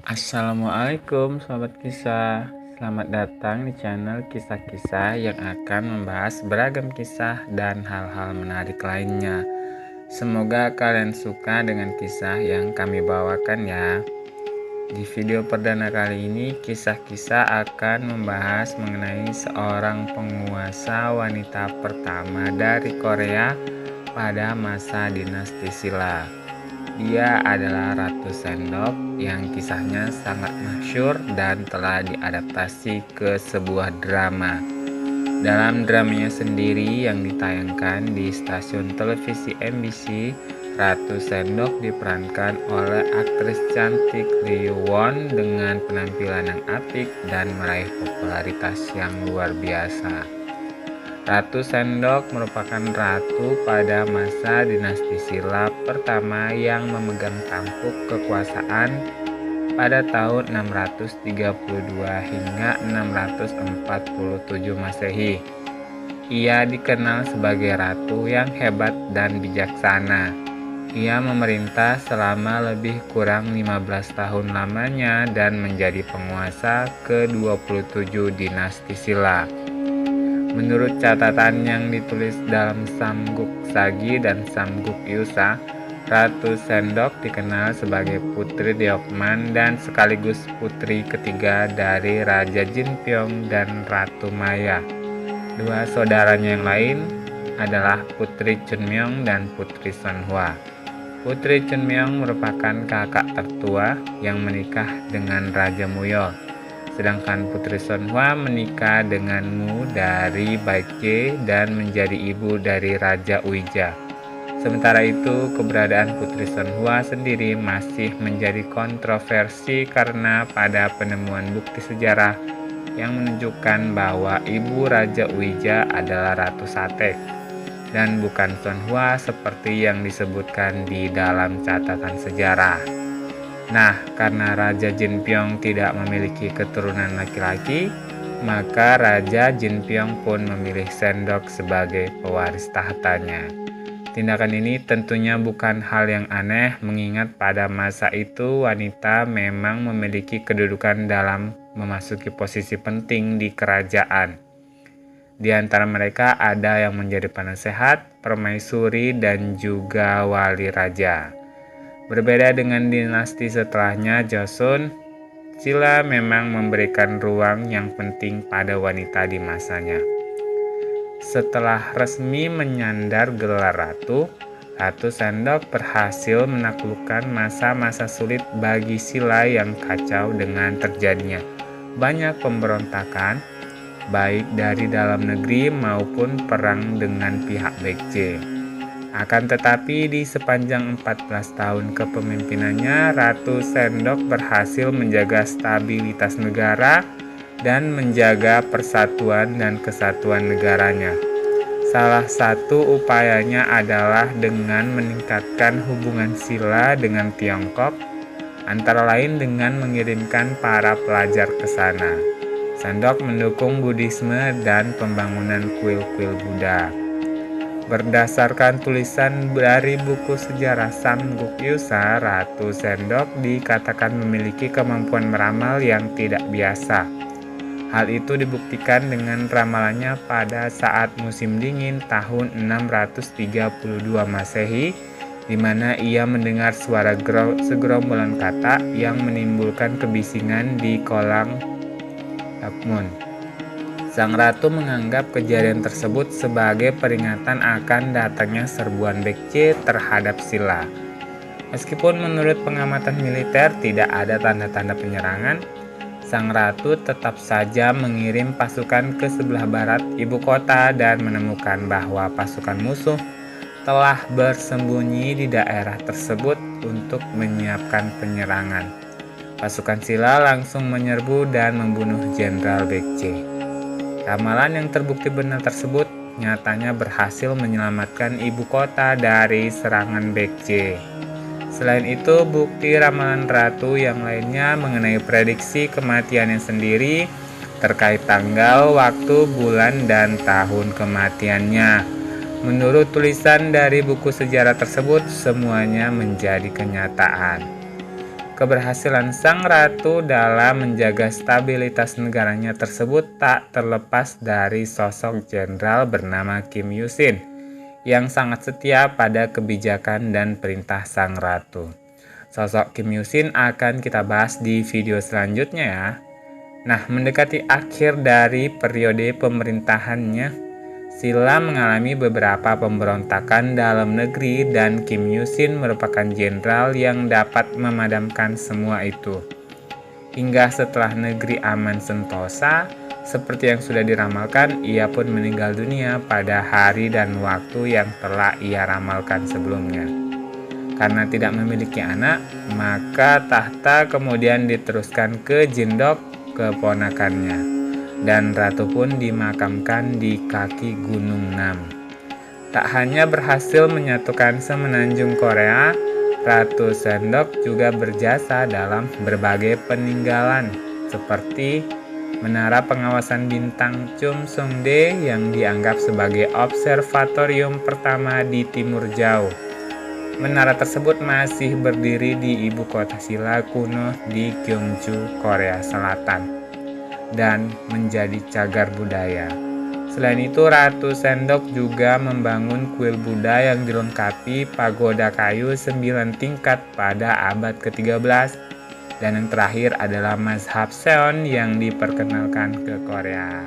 Assalamualaikum Sobat Kisah. Selamat datang di channel kisah-kisah yang akan membahas beragam kisah dan hal-hal menarik lainnya. Semoga kalian suka dengan kisah yang kami bawakan ya. Di video perdana kali ini, kisah-kisah akan membahas mengenai seorang penguasa wanita pertama dari Korea pada masa dinasti Silla. Dia adalah Ratu Sendok yang kisahnya sangat masyhur dan telah diadaptasi ke sebuah drama. Dalam dramanya sendiri yang ditayangkan di stasiun televisi MBC, Ratu Sendok diperankan oleh aktris cantik Lee Won dengan penampilan yang apik dan meraih popularitas yang luar biasa. Ratu Sendok merupakan ratu pada masa dinasti Silla pertama yang memegang tampuk kekuasaan pada tahun 632 hingga 647 Masehi. Ia dikenal sebagai ratu yang hebat dan bijaksana. Ia memerintah selama lebih kurang 15 tahun lamanya dan menjadi penguasa ke-27 dinasti Silla. Menurut catatan yang ditulis dalam Samguk Sagi dan Samguk Yusa, Ratu Sendok dikenal sebagai Putri Deokman dan sekaligus putri ketiga dari Raja Jinpyong dan Ratu Maya. Dua saudaranya yang lain adalah Putri Chunmyong dan Putri Sonhwa. Putri Chunmyong merupakan kakak tertua yang menikah dengan Raja Muyol. Sedangkan Putri Sonhwa menikah dengan Mu dari Baekje dan menjadi ibu dari Raja Uija. Sementara itu, keberadaan Putri Sonhwa sendiri masih menjadi kontroversi karena pada penemuan bukti sejarah yang menunjukkan bahwa ibu Raja Uija adalah Ratu Satek dan bukan Sonhwa seperti yang disebutkan di dalam catatan sejarah. Nah, karena Raja Jinpyong tidak memiliki keturunan laki-laki, maka Raja Jinpyong pun memilih Sendok sebagai pewaris tahtanya. Tindakan ini tentunya bukan hal yang aneh mengingat pada masa itu wanita memang memiliki kedudukan dalam memasuki posisi penting di kerajaan. Di antara mereka ada yang menjadi penasehat, permaisuri, dan juga wali raja. Berbeda dengan dinasti setelahnya, Joseon, Silla memang memberikan ruang yang penting pada wanita di masanya. Setelah resmi menyandar gelar ratu, Ratu Sendok berhasil menaklukkan masa-masa sulit bagi Silla yang kacau dengan terjadinya banyak pemberontakan, baik dari dalam negeri maupun perang dengan pihak Baekje. Akan tetapi di sepanjang 14 tahun kepemimpinannya, Ratu Sendok berhasil menjaga stabilitas negara dan menjaga persatuan dan kesatuan negaranya. Salah satu upayanya adalah dengan meningkatkan hubungan Silla dengan Tiongkok, antara lain dengan mengirimkan para pelajar ke sana. Sendok mendukung Buddhisme dan pembangunan kuil-kuil Buddha. Berdasarkan tulisan dari buku sejarah Samguk Yusa, Ratu Sendok dikatakan memiliki kemampuan meramal yang tidak biasa. Hal itu dibuktikan dengan ramalannya pada saat musim dingin tahun 632 Masehi, di mana ia mendengar suara segerombolan kata yang menimbulkan kebisingan di kolam Lakmun. Sang ratu menganggap kejadian tersebut sebagai peringatan akan datangnya serbuan Baekje terhadap Silla. Meskipun menurut pengamatan militer tidak ada tanda-tanda penyerangan, sang ratu tetap saja mengirim pasukan ke sebelah barat ibu kota dan menemukan bahwa pasukan musuh telah bersembunyi di daerah tersebut untuk menyiapkan penyerangan. Pasukan Silla langsung menyerbu dan membunuh Jenderal Baekje. Ramalan yang terbukti benar tersebut nyatanya berhasil menyelamatkan ibu kota dari serangan Baekje. Selain itu, bukti ramalan ratu yang lainnya mengenai prediksi kematiannya sendiri terkait tanggal, waktu, bulan, dan tahun kematiannya. Menurut tulisan dari buku sejarah tersebut, semuanya menjadi kenyataan. Keberhasilan sang ratu dalam menjaga stabilitas negaranya tersebut tak terlepas dari sosok jenderal bernama Kim Yusin yang sangat setia pada kebijakan dan perintah sang ratu. Sosok Kim Yusin akan kita bahas di video selanjutnya ya. Nah, mendekati akhir dari periode pemerintahannya, Silla mengalami beberapa pemberontakan dalam negeri dan Kim Yusin merupakan jenderal yang dapat memadamkan semua itu. Hingga setelah negeri aman sentosa, seperti yang sudah diramalkan, ia pun meninggal dunia pada hari dan waktu yang telah ia ramalkan sebelumnya. Karena tidak memiliki anak, maka tahta kemudian diteruskan ke Jindok, keponakannya. Dan ratu pun dimakamkan di kaki Gunung Nam. Tak hanya berhasil menyatukan semenanjung Korea, Ratu Sendok juga berjasa dalam berbagai peninggalan seperti Menara Pengawasan Bintang Chum Songde yang dianggap sebagai observatorium pertama di Timur Jauh. Menara tersebut masih berdiri di ibu kota Silla kuno di Gyeongju, Korea Selatan, dan menjadi cagar budaya. Selain itu, Ratu Sendok juga membangun kuil Buddha yang dilengkapi pagoda kayu 9 tingkat pada abad ke-13. Dan yang terakhir adalah mazhab Seon yang diperkenalkan ke Korea.